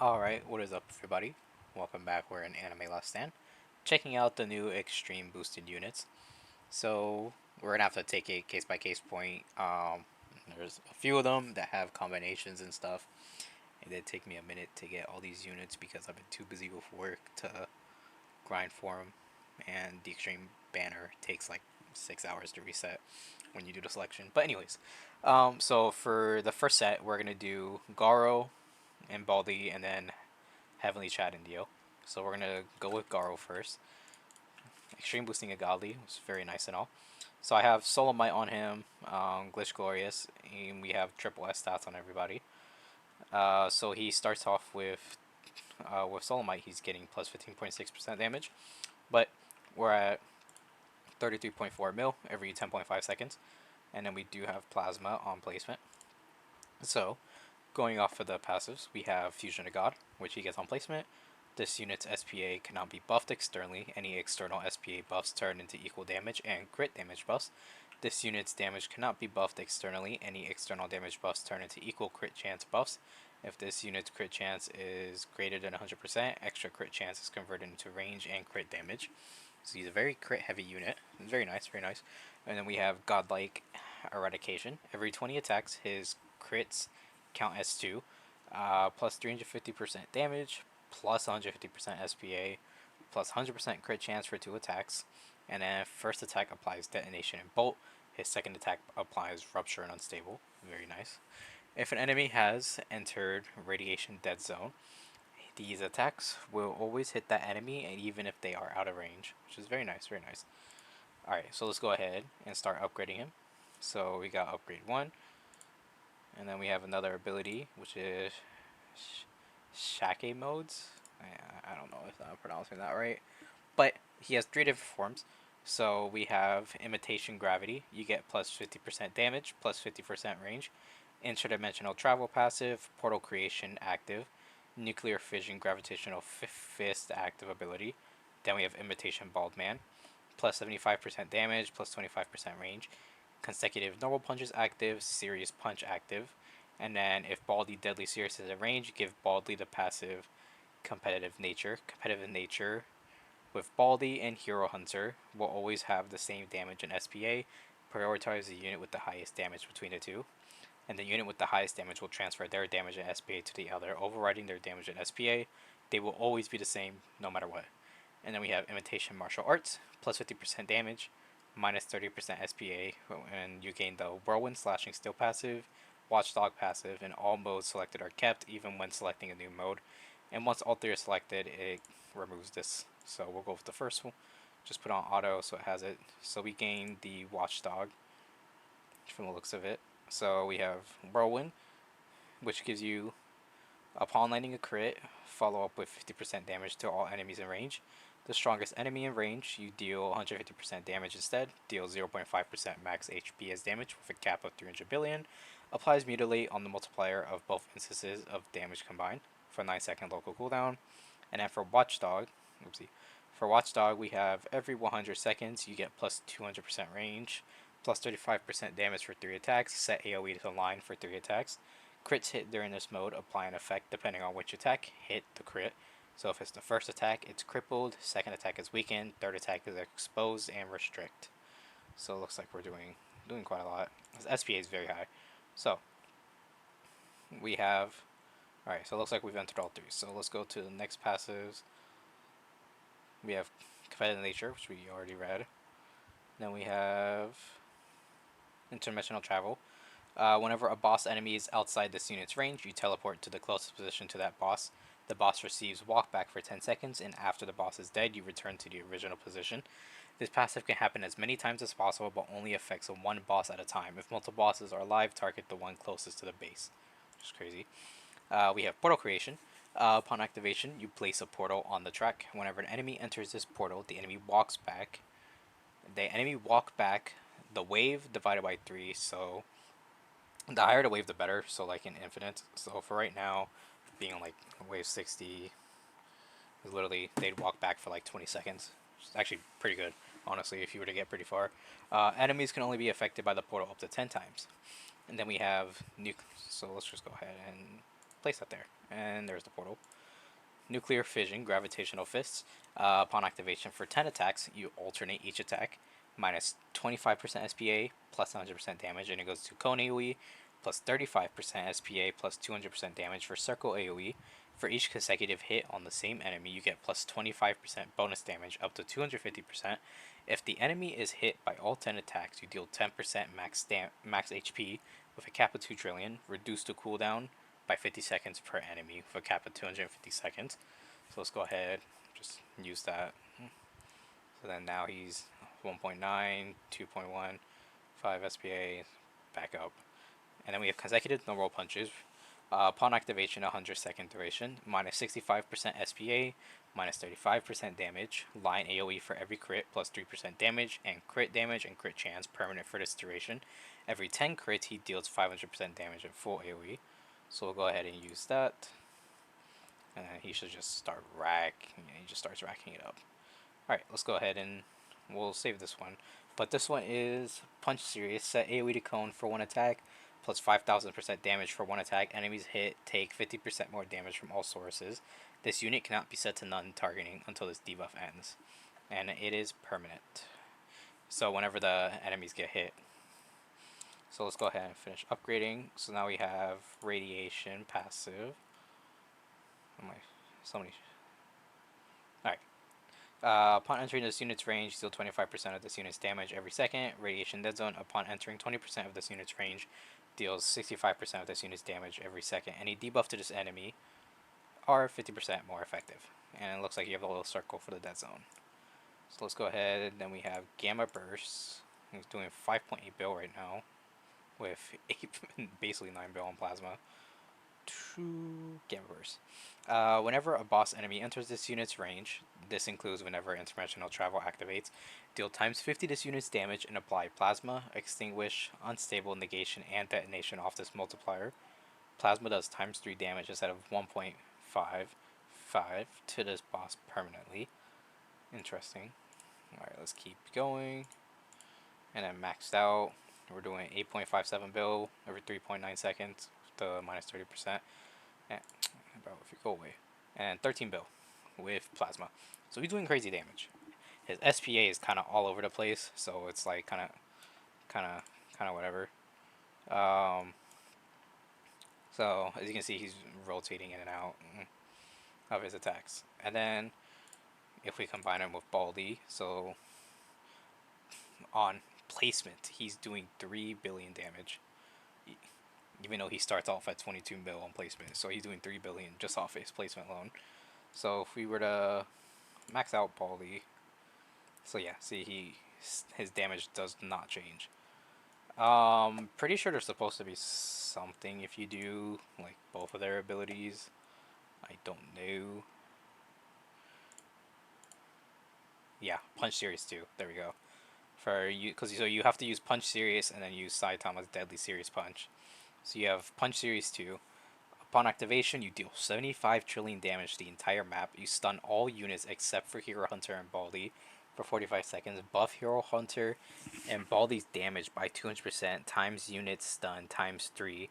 Alright, what is up everybody? Welcome back, we're in Anime Last Stand. Checking out the new extreme boosted units. So, we're gonna have to take a case by case point. There's a few of them that have combinations and stuff. It did take me a minute to get all these units because I've been too busy with work to grind for them. And the extreme banner takes like 6 hours to reset when you do the selection. But anyways, so for the first set, we're gonna do Garo and Baldi and then Heavenly Chad and Dio. So we're gonna go with Garo first. Extreme boosting a Godly was very nice and all. So I have Solomite on him, Glitch Glorious, and we have triple S stats on everybody. So he starts off with Solomite, he's getting plus 15.6% damage, but we're at 33.4 mil every 10.5 seconds, and then we do have Plasma on placement. So going off of the passives, we have Fusion of God, which he gets on placement. This unit's SPA cannot be buffed externally. Any external SPA buffs turn into equal damage and crit damage buffs. This unit's damage cannot be buffed externally. Any external damage buffs turn into equal crit chance buffs. If this unit's crit chance is greater than 100%, extra crit chance is converted into range and crit damage. So he's a very crit heavy unit. It's very nice, very nice. And then we have Godlike Eradication. Every 20 attacks, his crits count as 2, plus 350% damage, plus 150% SPA, plus 100% crit chance for 2 attacks. And then first attack applies Detonation and Bolt. His second attack applies Rupture and Unstable. Very nice. If an enemy has entered Radiation Dead Zone, these attacks will always hit that enemy, and even if they are out of range, which is very nice, very nice. Alright, so let's go ahead and start upgrading him. So we got upgrade 1, and then we have another ability, which is Shake modes. I don't know if I'm pronouncing that right, but he has 3 different forms. So we have Imitation Gravity. You get plus 50% damage, plus 50% range. Interdimensional Travel passive, Portal Creation active, Nuclear Fission Gravitational Fist active ability. Then we have Imitation Bald Man, plus 75% damage, plus 25% range. Consecutive Normal Punches active, Serious Punch active. And then if Baldy Deadly Serious is in range, give Baldy the passive Competitive Nature. Competitive Nature with Baldy and Hero Hunter will always have the same damage and SPA. Prioritize the unit with the highest damage between the two. And the unit with the highest damage will transfer their damage and SPA to the other, overriding their damage and SPA. They will always be the same no matter what. And then we have Imitation Martial Arts, plus 50% damage, minus 30% SPA, and you gain the Whirlwind Slashing Steel passive, Watchdog passive, and all modes selected are kept even when selecting a new mode. And once all 3 are selected, it removes this. So we'll go with the first one. Just put on auto so it has it. So we gain the Watchdog from the looks of it. So we have Whirlwind, which gives you, upon landing a crit, follow up with 50% damage to all enemies in range. The strongest enemy in range, you deal 150% damage instead. Deal 0.5% max HP as damage with a cap of 300 billion. Applies Mutilate on the multiplier of both instances of damage combined for 9-second local cooldown. And then for Watchdog, for Watchdog we have every 100 seconds you get plus 200% range, plus 35% damage for 3 attacks. Set AoE to line for 3 attacks. Crits hit during this mode apply an effect depending on which attack hit the crit. So if it's the first attack, it's crippled, second attack is weakened, third attack is exposed and restrict. So it looks like we're doing quite a lot. His SPA is very high. So we have, alright, so it looks like we've entered all 3. So let's go to the next passives. We have Competitive Nature, which we already read. Then we have Interdimensional Travel. Whenever a boss enemy is outside this unit's range, you teleport to the closest position to that boss. The boss receives walkback for 10 seconds, and after the boss is dead, you return to the original position. This passive can happen as many times as possible, but only affects one boss at a time. If multiple bosses are alive, target the one closest to the base. Which is crazy. We have Portal Creation. Upon activation, you place a portal on the track. Whenever an enemy enters this portal, the enemy walks back. The wave divided by 3, so the higher the wave, the better. So like in Infinite. So for right now, being on like wave 60, literally they'd walk back for like 20 seconds. It's actually pretty good, honestly, if you were to get pretty far. Enemies can only be affected by the portal up to 10 times. And then we have nuke. So let's just go ahead and place that there. And there's the portal. Nuclear Fission, Gravitational Fists. Upon activation for 10 attacks, you alternate each attack. Minus 25% SPA, plus 100% damage, and it goes to Cone AoE, plus 35% SPA, plus 200% damage for Circle AoE. For each consecutive hit on the same enemy, you get plus 25% bonus damage up to 250%. If the enemy is hit by all 10 attacks, you deal 10% max HP with a cap of 2 trillion, reduce the cooldown by 50 seconds per enemy with a cap of 250 seconds. So let's go ahead, just use that. So then now he's 1.9, 2.1, 5 SPA, back up. And then we have consecutive no roll punches. Upon activation, 100-second duration, minus 65% SPA, minus 35% damage, line AoE for every crit, plus 3% damage, and crit chance permanent for this duration. Every 10 crits, he deals 500% damage in full AoE. So we'll go ahead and use that. And then he should just start racking. He just starts racking it up. Alright, let's go ahead and we'll save this one. But this one is Punch Series. Set AoE to Cone for one attack, plus 5,000% damage for one attack. Enemies hit take 50% more damage from all sources. This unit cannot be set to none targeting until this debuff ends. And it is permanent. So whenever the enemies get hit. So let's go ahead and finish upgrading. So now we have Radiation passive. Oh my, so many. Alright. Upon entering this unit's range, deal 25% of this unit's damage every second. Radiation Dead Zone. Upon entering 20% of this unit's range, deals 65% of this unit's damage every second. Any debuff to this enemy are 50% more effective. And it looks like you have a little circle for the Dead Zone. So let's go ahead. Then we have Gamma Burst. He's doing 5.8 bill right now, with 8, basically 9 bill on Plasma. 2 Gamma Burst. Whenever a boss enemy enters this unit's range, this includes whenever interdimensional travel activates, deal times 50 this unit's damage and apply Plasma, Extinguish, Unstable, Negation, and Detonation off this multiplier. Plasma does times 3 damage instead of 1.55 to this boss permanently. Interesting. Alright, let's keep going. And then maxed out, we're doing 8.57 bill every 3.9 seconds, the minus 30%. And, bro, if you go away. And 13 bill with Plasma. So he's doing crazy damage. His SPA is kind of all over the place, so it's like kind of whatever. So as you can see, he's rotating in and out of his attacks. And then if we combine him with Baldy, so on placement, he's doing 3 billion damage. Even though he starts off at 22 bill on placement, so he's doing 3 billion just off his placement alone. So if we were to max out Baldy, so yeah, see his damage does not change. Pretty sure there's supposed to be something if you do like both of their abilities. I don't know. Yeah, Punch Series 2. There we go. For you, because so you have to use Punch Series and then use Saitama's Deadly Series Punch. So you have Punch Series 2. Upon activation, you deal 75 trillion damage to the entire map. You stun all units except for Hero Hunter and Baldy for 45 seconds. Buff Hero Hunter and Baldy's damage by 200% times units stun times 3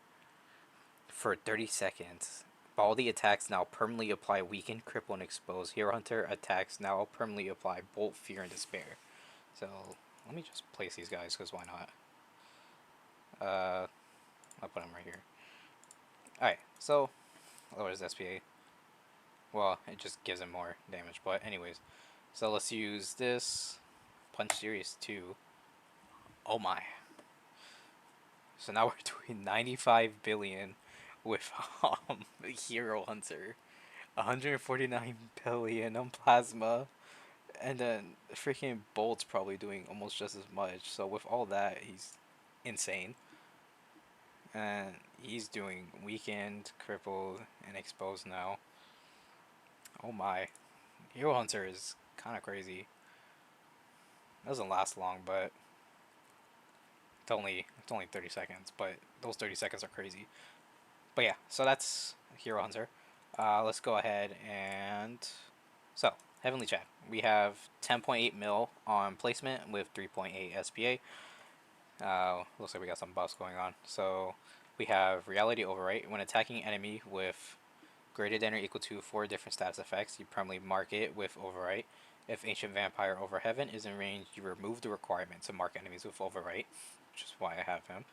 for 30 seconds. Baldy attacks now permanently apply Weaken, Cripple, and Expose. Hero Hunter attacks now permanently apply Bolt, Fear, and Despair. So let me just place these guys, because why not? I'll put them right here. Alright, so lowers SPA. Well, it just gives him more damage, but anyways. So let's use this Punch Series 2. Oh my. So now we're doing 95 billion with Hero Hunter. 149 billion on Plasma. And then freaking Bolt's probably doing almost just as much. So with all that, he's insane. And he's doing Weakened, Crippled, and Exposed now. Oh my. Hero Hunter is kind of crazy. It doesn't last long, but it's only 30 seconds, but those 30 seconds are crazy. But yeah, so that's Hero Hunter. Let's go ahead and so Heavenly Chat. We have 10.8 mil on placement with 3.8 SPA. Looks like we got some buffs going on. So we have Reality Overwrite. When attacking enemy with greater than or equal to 4 different status effects. You permanently mark it with Overwrite. If Ancient Vampire over Heaven is in range, you remove the requirement to mark enemies with Overwrite, which is why I have him.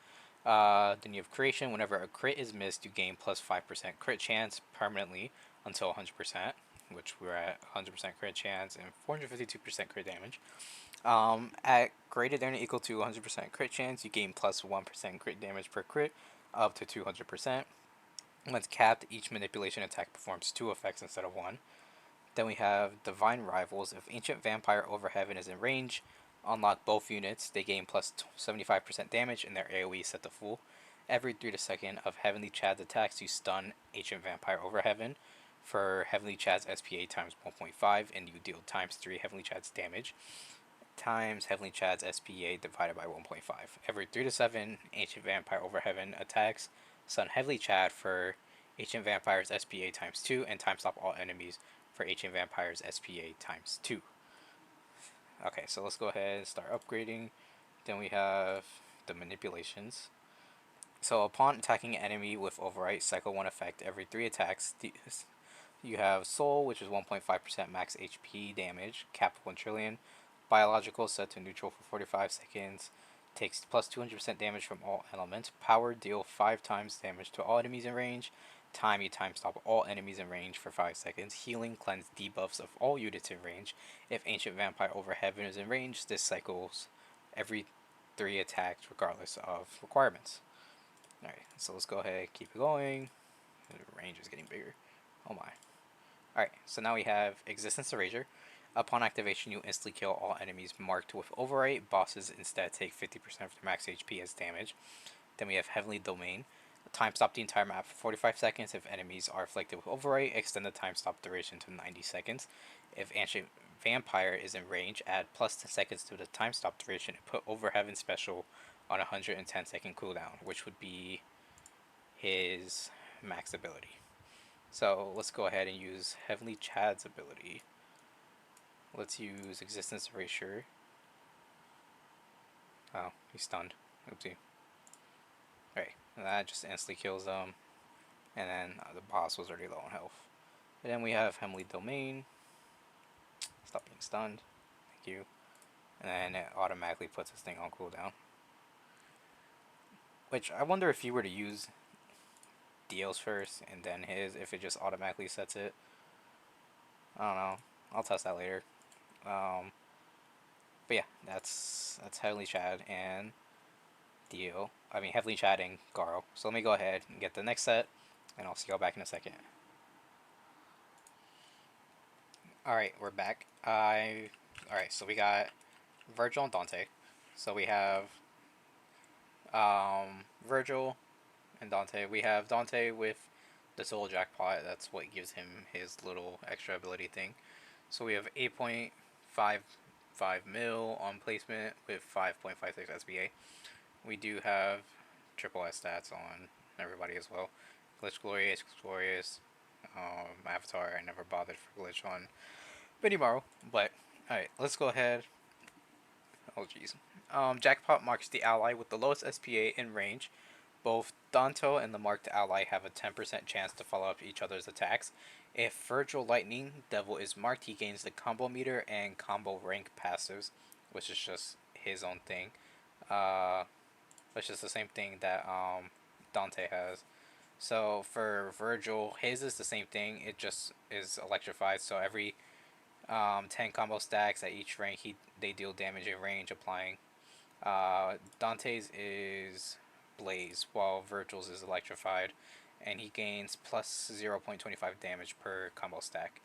Then you have Creation. Whenever a crit is missed, you gain plus 5% crit chance permanently until 100%, which we're at 100% crit chance and 452% crit damage. At greater than or equal to 100% crit chance, you gain plus 1% crit damage per crit up to 200%. Once capped, each manipulation attack performs 2 effects instead of 1. Then we have Divine Rivals. If Ancient Vampire over Heaven is in range, unlock both units. They gain plus 75% damage and their AoE is set to full. Every 3 seconds of Heavenly Chad's attacks, you stun Ancient Vampire over Heaven for Heavenly Chad's SPA times 1.5, and you deal times 3 Heavenly Chad's damage times Heavenly Chad's SPA divided by 1.5. Every 3 to 7 Ancient Vampire over Heaven attacks, stun Heavenly Chad for Ancient Vampire's SPA times 2, and time stop all enemies for Ancient Vampire's SPA times 2. Okay, so let's go ahead and start upgrading. Then we have the manipulations. So upon attacking an enemy with Overwrite, cycle 1 effect every 3 attacks. You have Soul, which is 1.5% max HP damage, capped 1 trillion. Biological, set to neutral for 45 seconds. Takes plus 200% damage from all elements. Power, deal 5 times damage to all enemies in range. Time, you time stop all enemies in range for 5 seconds. Healing, cleanse debuffs of all units in range. If Ancient Vampire over Heaven is in range, this cycles every 3 attacks regardless of requirements. Alright, so let's go ahead and keep it going. The range is getting bigger. Oh my. Alright, so now we have Existence Erasure. Upon activation, you instantly kill all enemies marked with Overwrite. Bosses instead take 50% of their max HP as damage. Then we have Heavenly Domain. Time stop the entire map for 45 seconds. If enemies are afflicted with Overwrite, extend the time stop duration to 90 seconds. If Ancient Vampire is in range, add plus 10 seconds to the time stop duration and put Over Heaven Special on 110-second cooldown, which would be his max ability. So let's go ahead and use Heavenly Chad's ability. Let's use Existence Erasure. Oh, he's stunned. Oopsie. Alright, that just instantly kills them. And then the boss was already low on health. And then we have Heavenly Domain. Stop being stunned. Thank you. And then it automatically puts this thing on cooldown. Which, I wonder if you were to use Dio's first and then his, if it just automatically sets it. I don't know. I'll test that later. But yeah, that's Heavenly Chad and Dio. Heavenly Chad and Garo. So let me go ahead and get the next set, and I'll see y'all back in a second. Alright, we're back. Alright, so we got Virgil and Dante. So we have Virgil and Dante. We have Dante with the Soul Jackpot. That's what gives him his little extra ability thing. So we have 8.55 mil on placement with 5.56 SBA. We do have triple S stats on everybody as well. Glitch Glorious, Avatar. I never bothered for Glitch on Benimaru, but alright, let's go ahead. Oh jeez. Jackpot marks the ally with the lowest SPA in range. Both Danto and the marked ally have a 10% chance to follow up each other's attacks. If Virgil Lightning Devil is marked, he gains the combo meter and combo rank passives, which is just his own thing. Which is the same thing that Dante has. So for Virgil, his is the same thing. It just is electrified. So every 10 combo stacks at each rank, they deal damage in range applying. Dante's is Blaze, while Virgil's is electrified, and he gains plus 0.25 damage per combo stack.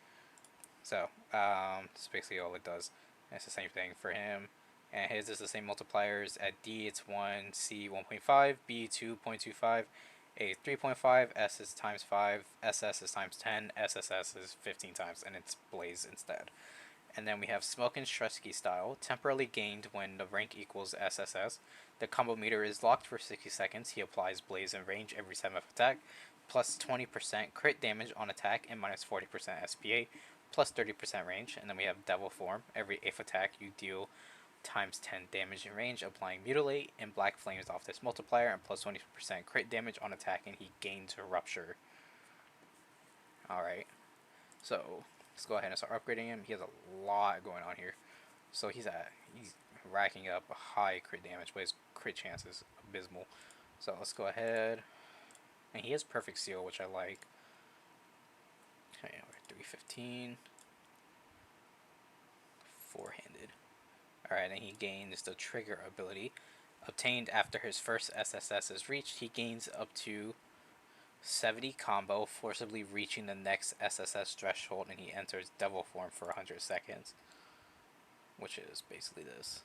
So that's basically all it does. And it's the same thing for him. And his is the same multipliers. At D it's 1, C 1.5, B 2.25, A 3.5, S is times 5, SS is times 10, SSS is 15 times, and it's Blaze instead. And then we have Smoke and Stresky style, temporarily gained when the rank equals SSS. The combo meter is locked for 60 seconds. He applies Blaze in range every 7th attack, plus 20% crit damage on attack and minus 40% SPA, plus 30% range. And then we have Devil Form. Every 8th attack you deal times 10 damage in range, applying Mutilate and Black Flames off this multiplier, and plus 20% crit damage on attack, and he gains Rupture. Alright, so let's go ahead and start upgrading him. He has a lot going on here. So he's racking up a high crit damage, but his crit chance is abysmal. So let's go ahead. And he has perfect seal, which I like. Okay, we're 315. Four-handed. Alright, and he gains the trigger ability. Obtained after his first SSS is reached, he gains up to 70 combo, forcibly reaching the next SSS threshold, and he enters devil form for 100 seconds. Which is basically this.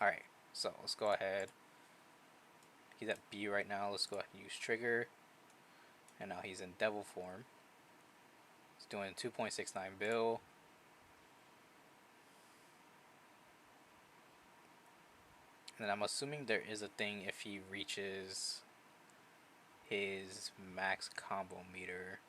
Alright, so let's go ahead. He's at B right now. Let's go ahead and use trigger. And now he's in devil form. He's doing 2.69 bill. And then I'm assuming there is a thing if he reaches his max combo meter.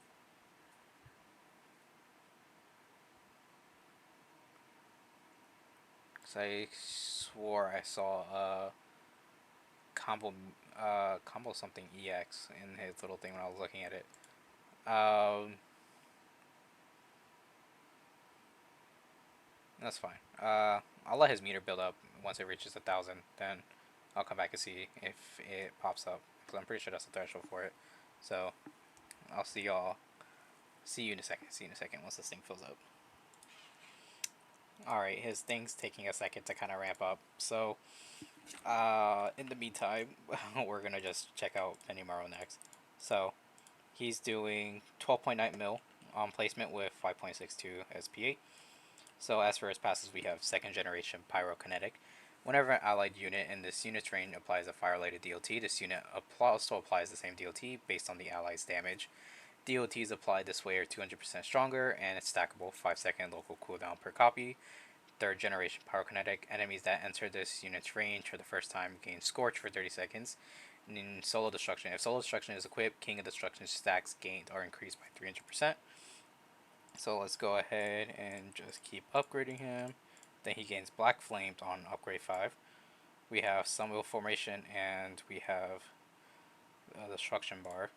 Cause I swore I saw combo something EX in his little thing when I was looking at it. That's fine. I'll let his meter build up. Once it reaches 1,000, then I'll come back and see if it pops up. Because I'm pretty sure that's the threshold for it. So I'll see y'all. See you in a second. See you in a second once this thing fills up. Alright, his thing's taking a second to kind of ramp up. So in the meantime, we're gonna just check out Benimaru next. So he's doing 12.9 mil on placement with 5.62 SP8. So as for his passes, we have second generation Pyrokinetic. Whenever an allied unit in this unit's range applies a fire-related DOT, this unit also applies the same DOT based on the allied's damage. DOTs applied this way are 200% stronger, and it's stackable, 5-second local cooldown per copy. Third generation Pyrokinetic, enemies that enter this unit's range for the first time gain Scorch for 30 seconds. And in Solo Destruction, if Solo Destruction is equipped, King of Destruction stacks gained are increased by 300%. So let's go ahead and just keep upgrading him. Then he gains Black Flamed on upgrade 5. We have Sunwheel Formation, and we have Destruction Bar.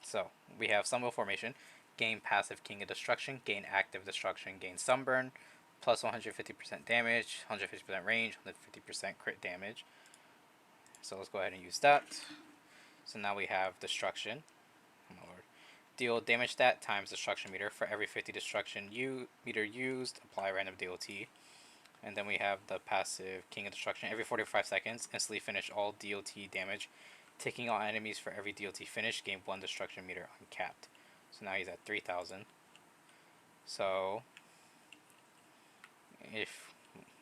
So we have Sunwheel Formation, gain passive King of Destruction, gain active Destruction, gain Sunburn, plus 150% damage, 150% range, 150% crit damage. So let's go ahead and use that. So now we have Destruction. Deal damage stat times destruction meter. For every 50 destruction meter used, apply random DOT. And then we have the passive King of Destruction. Every 45 seconds, instantly finish all DOT damage. Taking all enemies for every DOT finish, gain 1 destruction meter uncapped. So now he's at 3,000. So if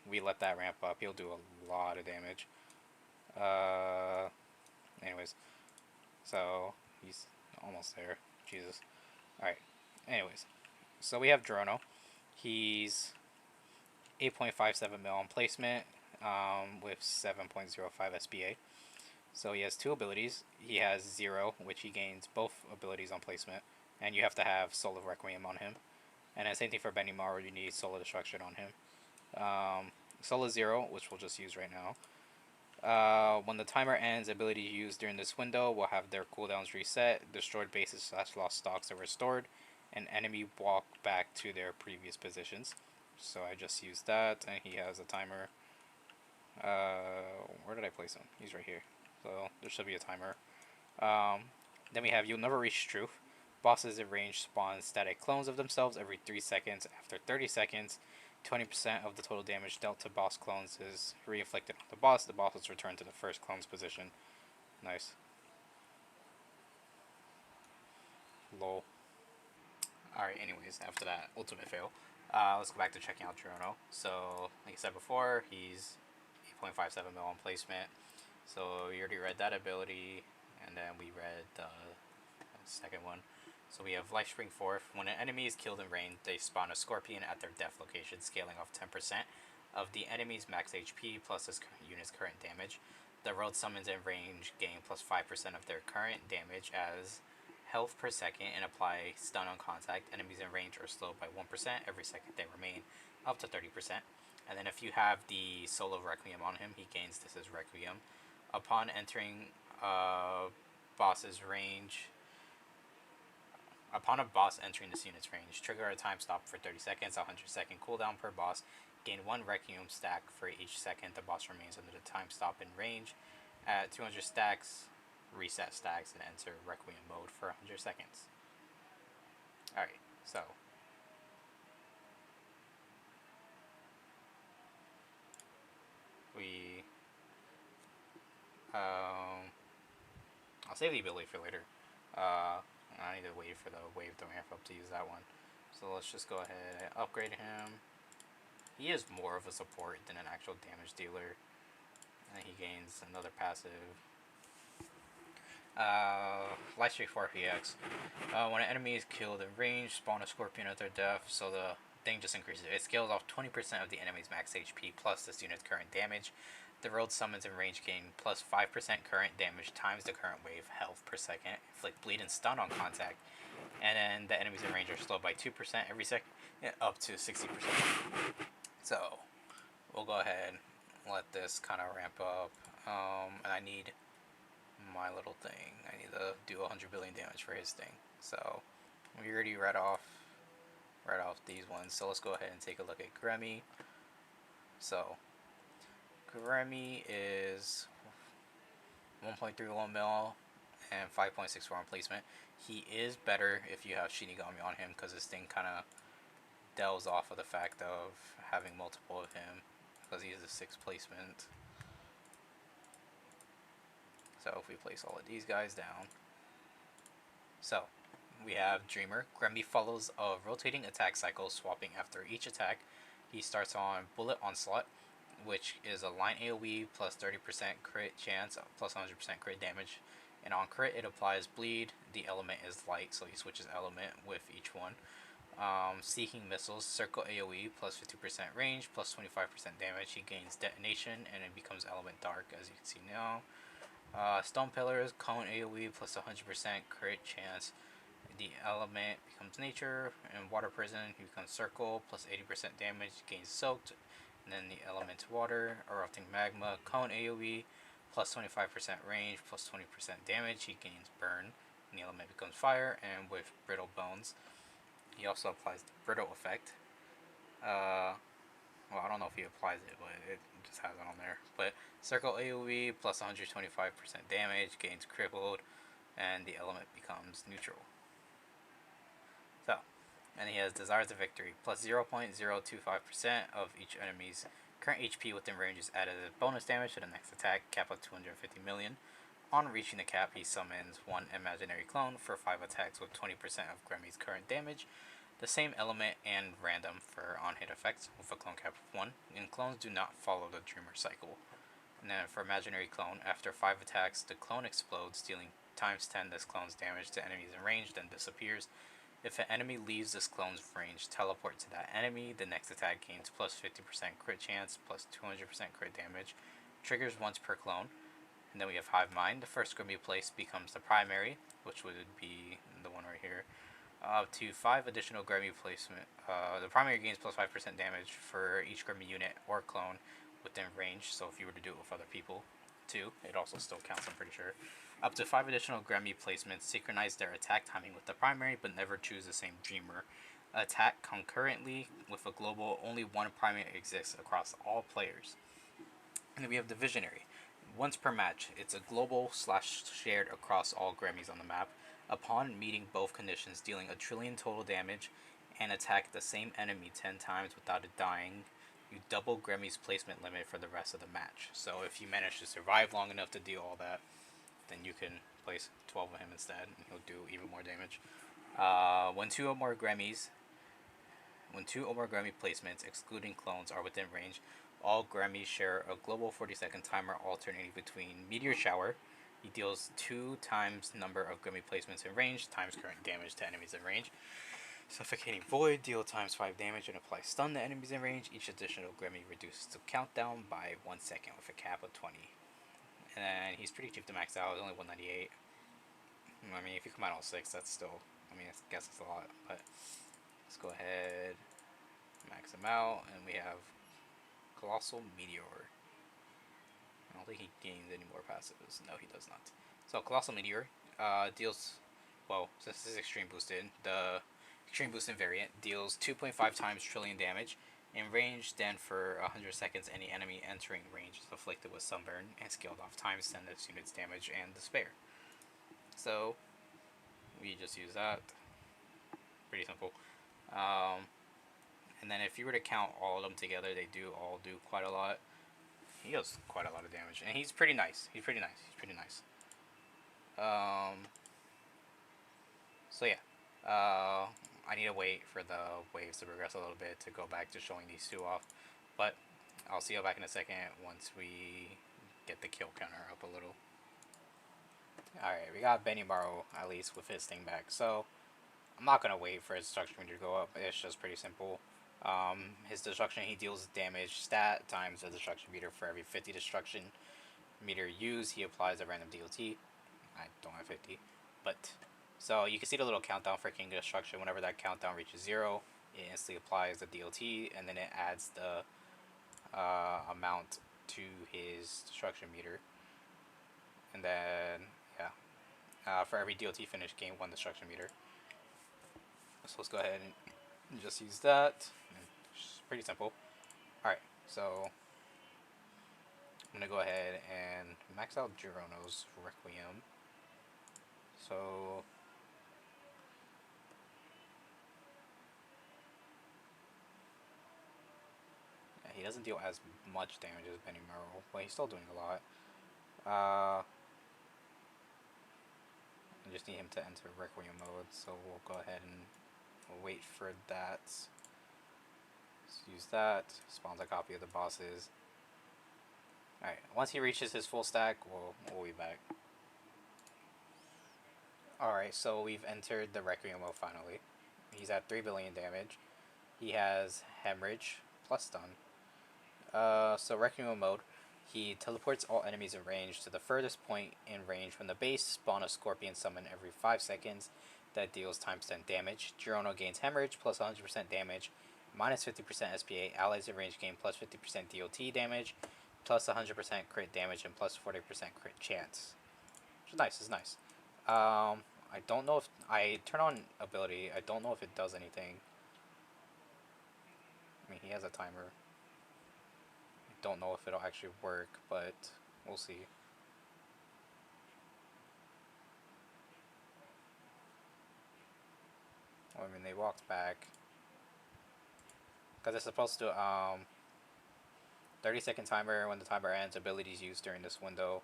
we let that ramp up, he'll do a lot of damage. Anyways, so he's almost there. Jesus. Alright. Anyways. So we have Drono. He's 8.57 mil on placement with 7.05 SPA. So he has 2 abilities. He has 0, which he gains both abilities on placement. And you have to have Soul of Requiem on him. And then same thing for Benimaru, you need Soul of Destruction on him. Soul of 0, which we'll just use right now. When the timer ends, ability used during this window will have their cooldowns reset, destroyed bases / lost stocks are restored, and enemy walk back to their previous positions. So I just used that, and he has a timer. Where did I place him? He's right here. So there should be a timer. Then we have You'll Never Reach Truth. Bosses in range spawn static clones of themselves every 3 seconds. After 30 seconds, 20% of the total damage dealt to boss clones is re-inflicted on the boss. The boss is returned to the first clone's position. Nice. Lol. Alright, anyways, after that ultimate fail, let's go back to checking out Drono. So, like I said before, he's 8.57 mil on placement. So, we already read that ability, and then we read the second one. So we have Lifespring Forth. When an enemy is killed in range, they spawn a Scorpion at their death location, scaling off 10% of the enemy's max HP plus this unit's current damage. The road summons in range gain plus 5% of their current damage as health per second and apply stun on contact. Enemies in range are slowed by 1% every second they remain, up to 30%. And then if you have the Soul of Requiem on him, he gains this as Requiem. Upon entering boss's range. Upon a boss entering this unit's range, trigger a time stop for 30 seconds, a 100-second cooldown per boss. Gain 1 Requiem stack for each second the boss remains under the time stop in range. At 200 stacks, reset stacks and enter Requiem mode for 100 seconds. Alright, so we I'll save the ability for later. I need to wait for the wave to ramp up to use that one. So let's just go ahead and upgrade him. He is more of a support than an actual damage dealer. And he gains another passive. Lightstrike 4 PX. When an enemy is killed in range, spawn a scorpion at their death, so the thing just increases. It scales off 20% of the enemy's max HP plus this unit's current damage. The rolled summons in range gain plus 5% current damage times the current wave health per second. Inflict bleed and stun on contact. And then the enemies in range are slowed by 2% every second, up to 60%. So, we'll go ahead and let this kind of ramp up. And I need my little thing. I need to do 100 billion damage for his thing. So, we already read off these ones. So let's go ahead and take a look at Gremmy. So, Gremmy is 1.31 mil and 5.64 on placement. He is better if you have Shinigami on him because this thing kind of delves off of the fact of having multiple of him because he is a 6th placement. So if we place all of these guys down. So we have Dreamer. Gremmy follows a rotating attack cycle, swapping after each attack. He starts on Bullet Onslaught, which is a line AoE plus 30% crit chance, plus 100% crit damage. And on crit, it applies bleed. The element is light, so he switches element with each one. Seeking Missiles, Circle AoE plus 50% range, plus 25% damage. He gains Detonation, and it becomes element dark, as you can see now. Stone Pillars, Cone AoE plus 100% crit chance. The element becomes Nature, and Water Prison, he becomes Circle, plus 80% damage, gains Soaked. And then the element Water, Erupting Magma, Cone AoE, plus 25% range, plus 20% damage, he gains Burn. And the element becomes Fire, and with Brittle Bones, he also applies the Brittle effect. Well, I don't know if he applies it, but it just has it on there. But Circle AoE plus 125% damage, gains Crippled, and the element becomes Neutral. So, and he has Desires of Victory, plus 0.025% of each enemy's current HP within range is added as bonus damage to the next attack, cap of 250 million. On reaching the cap, he summons one imaginary clone for 5 attacks with 20% of Gremmy's current damage. The same element and random for on-hit effects with a clone cap of 1, and clones do not follow the Dreamer cycle. And then for Imaginary Clone, after 5 attacks, the clone explodes, dealing times 10 this clone's damage to enemies in range, then disappears. If an enemy leaves this clone's range, teleport to that enemy. The next attack gains plus 50% crit chance, plus 200% crit damage. Triggers once per clone. And then we have Hive Mind. The first Grimmy place becomes the primary, which would be the one right here. Up to 5 additional Grimmy placement. The primary gains plus 5% damage for each Grimmy unit or clone within range. So if you were to do it with other people, too, it also still counts, I'm pretty sure. Up to 5 additional Grammy placements synchronize their attack timing with the primary, but never choose the same Dreamer. Attack concurrently with a global, only one primary exists across all players. And then we have the Visionary. Once per match, it's a global / shared across all Grammys on the map. Upon meeting both conditions, dealing a trillion total damage and attack the same enemy 10 times without it dying, you double Gremmy's placement limit for the rest of the match. So if you manage to survive long enough to deal all that, then you can place 12 of him instead, and he'll do even more damage. When two or more Grammy placements, excluding clones, are within range, all Grammys share a global 40-second timer alternating between Meteor Shower. He deals 2 times number of Grammy placements in range, times current damage to enemies in range. Suffocating Void, deal times 5 damage and apply stun to enemies in range. Each additional Grammy reduces the countdown by 1 second with a cap of 20. And he's pretty cheap to max out, it's only 198. I mean, if you come out on 6, that's still, I mean, I guess it's a lot, but let's go ahead, max him out, and we have Colossal Meteor. I don't think he gains any more passives. No, he does not. So, Colossal Meteor, deals, well, since this is extreme boosted, the extreme boosted variant deals 2.5 times trillion damage. In range, then for 100 seconds, any enemy entering range is afflicted with sunburn and scaled off times 10 this unit's damage and despair. So we just use that. Pretty simple. Um, and then if you were to count all of them together, they do all do quite a lot. He does quite a lot of damage, and he's pretty nice. He's pretty nice. He's pretty nice. So yeah, I need to wait for the waves to progress a little bit to go back to showing these two off. But I'll see you back in a second once we get the kill counter up a little. Alright, we got Benimaru at least with his thing back. So I'm not going to wait for his destruction meter to go up. It's just pretty simple. His destruction, he deals damage stat times the destruction meter for every 50 destruction meter used. He applies a random DOT. I don't have 50. But, so you can see the little countdown for King Destruction. Whenever that countdown reaches 0, it instantly applies the DOT, and then it adds the amount to his destruction meter. And then, yeah, for every DOT finish, gain 1 destruction meter. So let's go ahead and just use that. It's pretty simple. Alright, so I'm going to go ahead and max out Girono's Requiem. So yeah, he doesn't deal as much damage as Benimaru, but he's still doing a lot. I just need him to enter Requiem mode, so we'll go ahead and wait for that. Let's use that. Spawns a copy of the bosses. Alright, once he reaches his full stack, we'll be back. Alright, so we've entered the Requiem mode finally. He's at 3 billion damage. He has Hemorrhage plus stun. So Requiem mode, he teleports all enemies in range to the furthest point in range from the base, spawn a Scorpion summon every 5 seconds that deals times 10 damage. Girono gains Hemorrhage plus 100% damage, minus 50% SPA. Allies in range gain plus 50% DOT damage, plus 100% crit damage, and plus 40% crit chance. Which is nice, it's nice. I don't know if I turn on ability. I don't know if it does anything. I mean, he has a timer. Don't know if it'll actually work, but we'll see. Well, I mean, they walked back because it's supposed to 30-second timer. When the timer ends, abilities used during this window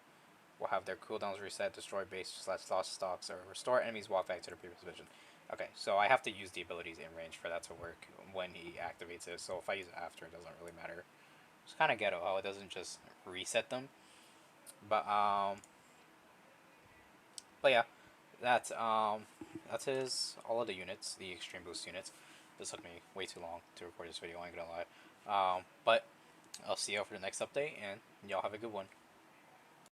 will have their cooldowns reset, destroy base / lost stocks, or restore enemies walk back to their previous position. Okay, so I have to use the abilities in range for that to work when he activates it. So if I use it after, it doesn't really matter. It's kind of ghetto how it doesn't just reset them. But yeah, that's his all of the units, the extreme boost units. This took me way too long to record this video. I ain't gonna lie. But I'll see y'all for the next update, and y'all have a good one.